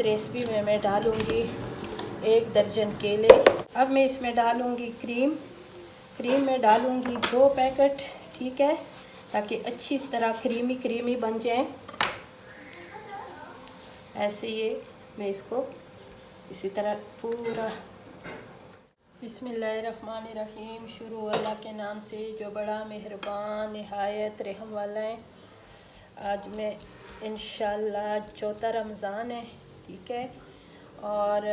Recipe में मैं डालूँगी 1 दर्जन केले। अब मैं इसमें डालूँगी क्रीम में डालूँगी 2 पैकेट, ठीक है, ताकि अच्छी तरह क्रीमी बन जाए। ऐसे ये मैं इसको इसी तरह पूरा। बिस्मिल्लाहिर्रहमानिर्रहीम। शुरू अल्लाह के नाम से जो बड़ा मेहरबान निहायत रहम वाला है। आज मैं इंशाल्लाह चौथा रमज़ान है, ठीक है। और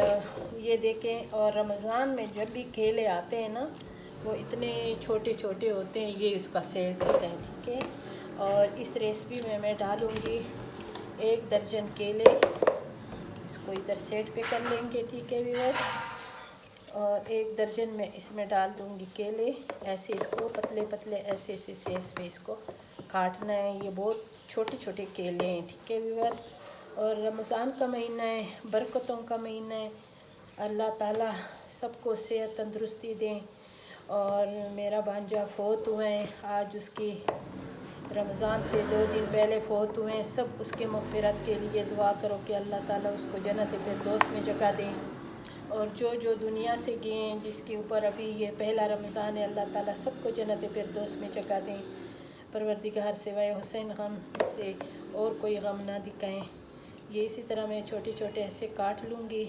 ये देखें, और रमज़ान में जब भी केले आते हैं ना, वो इतने छोटे छोटे होते हैं, ये उसका साइज़ होता है, ठीक है। और इस रेसिपी में मैं डालूँगी 1 दर्जन केले। इसको इधर सेट पे कर लेंगे, ठीक है व्यूअर्स। और 1 दर्जन में इसमें डाल दूँगी केले। ऐसे इसको पतले ऐसे साइज़ पे इसको काटना है। ये बहुत छोटे छोटे केले हैं, ठीक है व्यूअर्स। और रमज़ान का महीना है, बरकतों का महीना है। अल्लाह ताला सबको सेहत तंदुरुस्ती दें। और मेरा भांजा फौत हुए हैं, आज उसकी रमज़ान से 2 दिन पहले फौत हुए हैं। सब उसके मग़फ़िरत के लिए दुआ करो कि अल्लाह ताला उसको जन्नत फिरदौस में जगह दें। और जो दुनिया से गए हैं, जिसके ऊपर अभी ये पहला रमज़ान है, अल्लाह ताला सबको जन्नत फिरदौस में जगह दें। परवरदिगार सिवाय हुसैन गम से और कोई गम ना दिखाएं। ये इसी तरह मैं छोटे छोटे ऐसे काट लूँगी।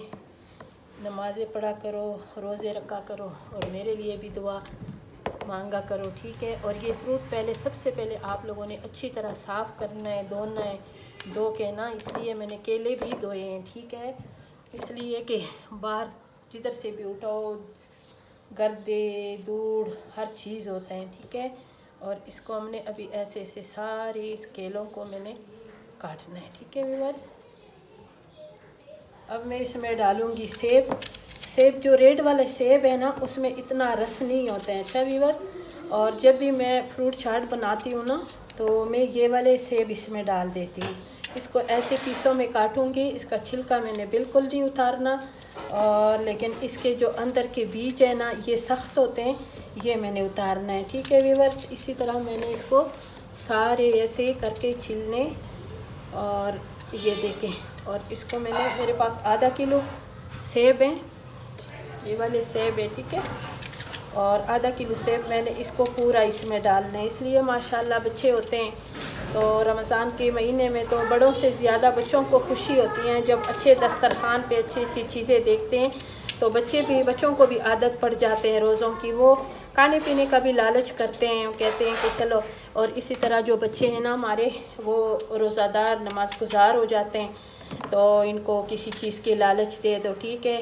नमाज़ें पढ़ा करो, रोज़े रखा करो, और मेरे लिए भी दुआ मांगा करो, ठीक है। और ये फ्रूट सबसे पहले आप लोगों ने अच्छी तरह साफ़ करना है, धोना है। धो के ना, इसलिए मैंने केले भी धोए हैं, ठीक है। इसलिए कि बाहर जिधर से भी उठाओ, गर्दे धूड़ हर चीज़ होता है, ठीक है। और इसको हमने अभी ऐसे सारे इस केलों को मैंने काटना है, ठीक है व्यूअर्स। अब मैं इसमें डालूँगी सेब। जो रेड वाला सेब है ना, उसमें इतना रस नहीं होता है, अच्छा व्यूअर्स। और जब भी मैं फ्रूट चाट बनाती हूँ ना, तो मैं ये वाले सेब इसमें डाल देती हूँ। इसको ऐसे पीसों में काटूँगी। इसका छिलका मैंने बिल्कुल नहीं उतारना, और लेकिन इसके जो अंदर के बीज है ना, ये सख्त होते हैं, ये मैंने उतारना है, ठीक है व्यूअर्स। इसी तरह मैंने इसको सारे ऐसे करके छीलने। और ये देखें, और इसको मेरे पास आधा किलो सेब हैं, ये वाले सेब है, ठीक है। और आधा किलो सेब मैंने इसको पूरा इसमें डालना है। इसलिए माशाल्लाह बच्चे होते हैं, तो रमज़ान के महीने में तो बड़ों से ज़्यादा बच्चों को खुशी होती है जब अच्छे दस्तरखान पे अच्छी चीज़ें देखते हैं। तो बच्चों को भी आदत पड़ जाते हैं रोज़ों की, वो खाने पीने का भी लालच करते हैं, कहते हैं कि चलो। और इसी तरह जो बच्चे हैं ना हमारे, वो रोज़ादार नमाज गुजार हो जाते हैं, तो इनको किसी चीज़ की लालच दे दो, ठीक है।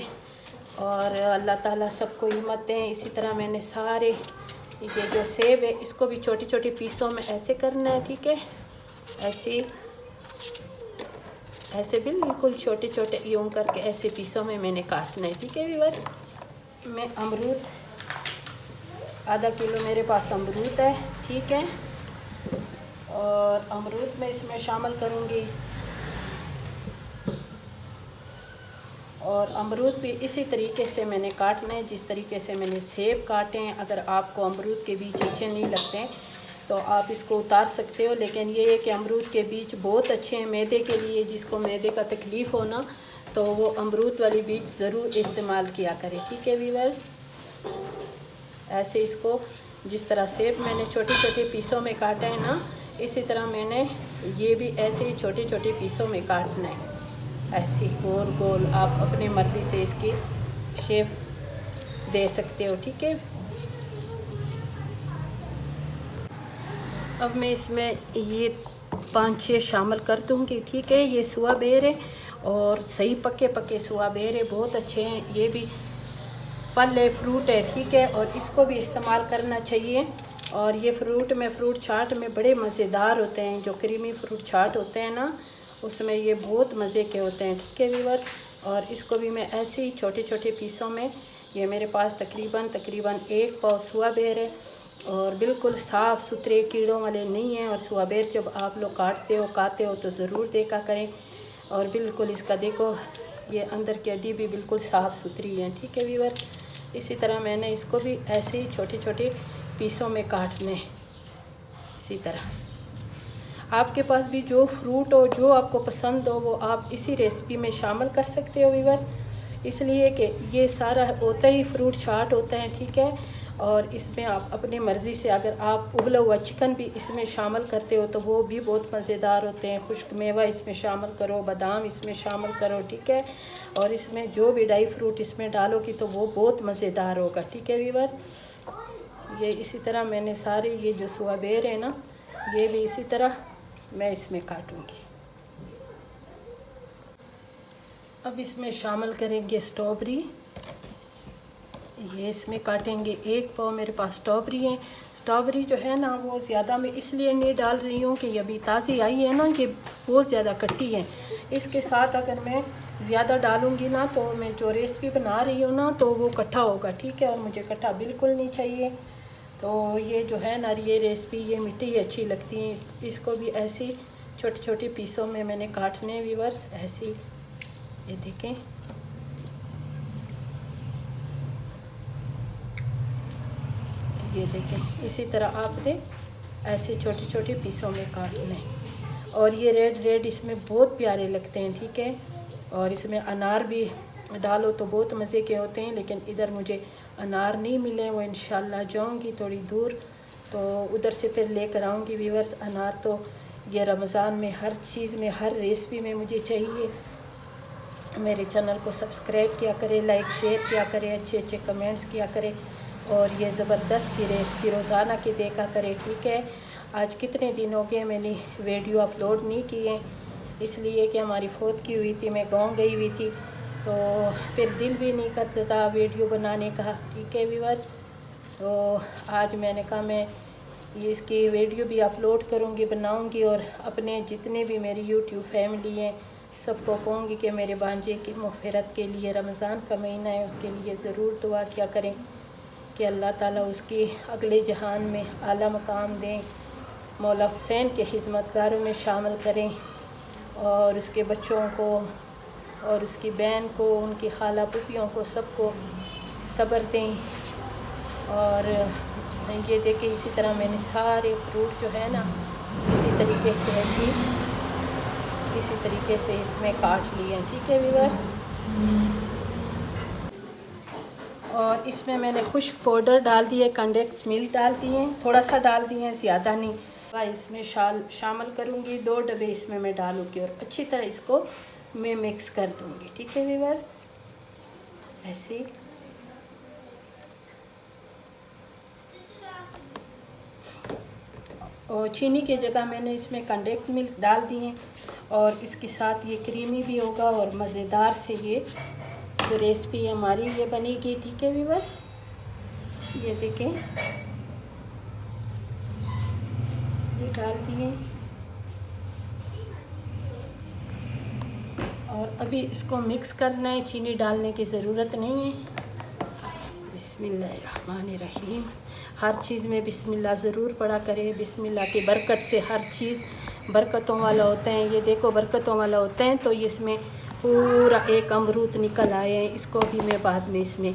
और अल्लाह ताला सबको हिम्मत दें। इसी तरह मैंने सारे ये जो सेब है, इसको भी छोटी छोटी पीसों में ऐसे करना है, ठीक है। ऐसे बिल्कुल छोटे छोटे यूँ करके ऐसे पीसों में मैंने काटना है, ठीक है व्यूअर्स। मैं अमरूद, आधा किलो मेरे पास अमरूद है, ठीक है। और अमरूद में इसमें शामिल करूँगी। और अमरूद भी इसी तरीके से मैंने काटना है जिस तरीके से मैंने सेब काटे हैं। अगर आपको अमरूद के बीज अच्छे नहीं लगते हैं तो आप इसको उतार सकते हो, लेकिन ये है कि अमरूद के बीज बहुत अच्छे हैं मैदे के लिए। जिसको मैदे का तकलीफ़ हो ना, तो वो अमरूद वाली बीज ज़रूर इस्तेमाल किया करें, ठीक है व्यूअर्स। ऐसे इसको जिस तरह सेब मैंने छोटे छोटे पीसों में काटा है ना, इसी तरह मैंने ये भी ऐसे ही छोटे छोटे पीसों में काटना है। ऐसे गोल गोल आप अपनी मर्ज़ी से इसकी शेप दे सकते हो, ठीक है। अब मैं इसमें ये 5-6 शामिल कर दूँगी, ठीक है। ये सुआ बेर है, और सही पके सुआ बेर है, बहुत अच्छे हैं। ये भी फल है, फ्रूट है, ठीक है। और इसको भी इस्तेमाल करना चाहिए। और ये फ्रूट चाट में बड़े मज़ेदार होते हैं। जो क्रीमी फ्रूट चाट होते हैं ना, उसमें ये बहुत मज़े के होते हैं, ठीक है व्यूअर्स। और इसको भी मैं ऐसे ही छोटे छोटे पीसों में, ये मेरे पास तकरीबन 1 पाव सुआ बेर है, और बिल्कुल साफ़ सुथरे कीड़ों वाले नहीं हैं। और सुआ बेर जब आप लोग काटते हो तो ज़रूर देखा करें। और बिल्कुल इसका देखो, ये अंदर की हड्डी भी बिल्कुल साफ़ सुथरी है, ठीक है व्यूअर्स। इसी तरह मैंने इसको भी ऐसे ही छोटे छोटे पीसों में काटने, इसी तरह। आपके पास भी जो फ्रूट हो, जो आपको पसंद हो, वो आप इसी रेसिपी में शामिल कर सकते हो व्यूअर्स। इसलिए कि ये सारा होता ही फ्रूट चाट होता है, ठीक है। और इसमें आप अपनी मर्ज़ी से अगर आप उबला हुआ चिकन भी इसमें शामिल करते हो तो वो भी बहुत मज़ेदार होते हैं। खुश्क मेवा इसमें शामिल करो, बादाम इसमें शामिल करो, ठीक है। और इसमें जो भी ड्राई फ्रूट इसमें डालोगी तो वो बहुत मज़ेदार होगा, ठीक है व्यूअर्स। ये इसी तरह मैंने सारे ये जो सुआबेर है ना, ये भी इसी तरह मैं इसमें काटूँगी। अब इसमें शामिल करेंगे स्ट्रॉबेरी, ये इसमें काटेंगे। 1 पाव मेरे पास स्ट्रॉबेरी है। स्ट्रॉबेरी जो है ना वो ज़्यादा मैं इसलिए नहीं डाल रही हूँ कि ये अभी ताज़ी आई है ना, ये बहुत ज़्यादा खट्टी है। इसके साथ अगर मैं ज़्यादा डालूँगी ना तो मैं जो रेसिपी बना रही हूँ ना तो वो कट्ठा होगा, ठीक है। और मुझे कट्ठा बिल्कुल नहीं चाहिए। तो ये जो है ना ये रेसिपी ये मीठी ही अच्छी लगती है। इसको भी ऐसे छोटे छोटे पीसों में मैंने काटने व्यूअर्स, ऐसे ये देखें। ये देखें, इसी तरह आपने ऐसे छोटे छोटे पीसों में काटने। और ये रेड इसमें बहुत प्यारे लगते हैं, ठीक है। और इसमें अनार भी डालो तो बहुत मज़े के होते हैं, लेकिन इधर मुझे अनार नहीं मिले। वो इंशाल्लाह जाऊंगी थोड़ी दूर तो उधर से फिर लेकर आऊँगी व्यूअर्स अनार। तो ये रमज़ान में हर चीज़ में, हर रेसिपी में मुझे चाहिए। मेरे चैनल को सब्सक्राइब किया करें, लाइक शेयर किया करें, अच्छे अच्छे कमेंट्स किया करें। और ये ज़बरदस्त सी रेसिपी रोज़ाना की देखा करें, ठीक है। आज कितने दिन हो गए मैंने वीडियो अपलोड नहीं किए, इसलिए कि हमारी फौत की हुई थी, मैं गाँव गई हुई थी, तो फिर दिल भी नहीं करता था वीडियो बनाने का, ठीक है व्यूअर्स। तो आज मैंने कहा मैं ये इसकी वीडियो भी अपलोड करूँगी, बनाऊँगी। और अपने जितने भी मेरी यूट्यूब फैमिली हैं सबको कहूँगी कि मेरे भांजे की मग़फ़िरत के लिए, रमज़ान का महीना है उसके लिए ज़रूर दुआ किया करें कि अल्लाह ताला उसकी अगले जहान में आला मकाम दें, मौला हुसैन के खिदमतगारों में शामिल करें। और उसके बच्चों को और उसकी बहन को, उनकी खाला पुपियों को, सबको सब्र दें। और ये देखिए इसी तरह मैंने सारे फ्रूट जो है ना इसी तरीके से इसमें काट लिए, ठीक है व्यूअर्स। और इसमें मैंने खुश्क पाउडर डाल दिए, कंडेंस मिल्क डाल दिए, थोड़ा सा डाल दिए, ज़्यादा नहीं। इसमें शामिल करूँगी, 2 डब्बे इसमें मैं डालूँगी और अच्छी तरह इसको मैं मिक्स कर दूँगी, ठीक है व्यूअर्स। ऐसे और चीनी की जगह मैंने इसमें कंडेंस मिल्क डाल दिए और इसके साथ ये क्रीमी भी होगा और मज़ेदार से ये जो रेसिपी हमारी ये बनेगी, ठीक है व्यूअर्स। ये देखें, ये डाल दिए और अभी इसको मिक्स करना है, चीनी डालने की ज़रूरत नहीं है। बिस्मिल्लाहिर्रहमानिर्रहीम। हर चीज़ में बिस्मिल्लाह ज़रूर पढ़ा करें। बिस्मिल्लाह की बरकत से हर चीज़ बरकतों वाला होता है। ये देखो बरकतों वाला होता है। तो इसमें पूरा एक अमरूद निकल आए हैं, इसको भी मैं बाद में इसमें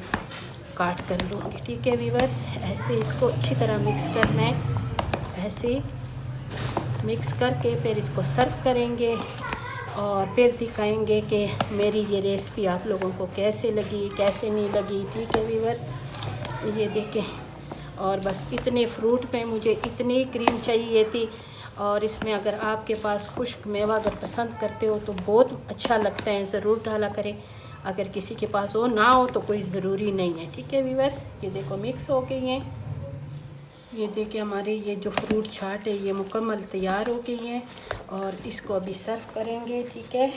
काट कर लूँगी, ठीक है व्यूअर्स। ऐसे इसको अच्छी तरह मिक्स करना है, ऐसे मिक्स करके फिर इसको सर्व करेंगे और फिर दिखाएंगे कि मेरी ये रेसिपी आप लोगों को कैसे लगी, कैसे नहीं लगी, ठीक है व्यूअर्स। ये देखें, और बस इतने फ्रूट में मुझे इतनी क्रीम चाहिए थी। और इसमें अगर आपके पास खुश्क मेवा अगर पसंद करते हो तो बहुत अच्छा लगता है, ज़रूर डाला करें। अगर किसी के पास हो ना हो तो कोई ज़रूरी नहीं है, ठीक है व्यूअर्स। ये देखो मिक्स हो गई हैं। ये देखिए हमारे ये जो फ्रूट चाट है ये मुकम्मल तैयार हो गई हैं और इसको अभी सर्व करेंगे, ठीक है।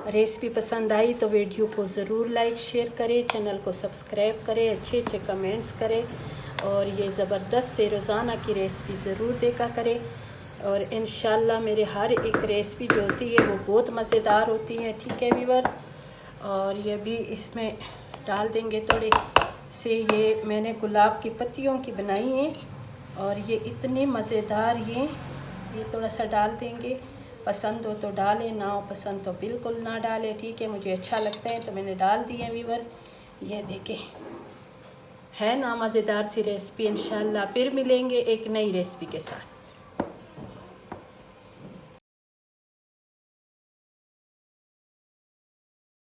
रेसिपी पसंद आई तो वीडियो को ज़रूर लाइक शेयर करें, चैनल को सब्सक्राइब करें, अच्छे अच्छे कमेंट्स करें और ये ज़बरदस्त से रोज़ाना की रेसिपी ज़रूर देखा करें। और इंशाल्लाह मेरे हर एक रेसिपी जो होती है वो बहुत मज़ेदार होती है, ठीक है व्यूअर्स। और ये भी इसमें डाल देंगे थोड़े से, ये मैंने गुलाब की पत्तियों की बनाई है और ये इतने मज़ेदार ये थोड़ा सा डाल देंगे। पसंद हो तो डालें, ना हो पसंद तो बिल्कुल ना डालें, ठीक है। मुझे अच्छा लगता है तो मैंने डाल दिए व्यूअर्स। ये देखें, है ना मज़ेदार सी रेसिपी। इंशाल्लाह फिर मिलेंगे एक नई रेसिपी के साथ।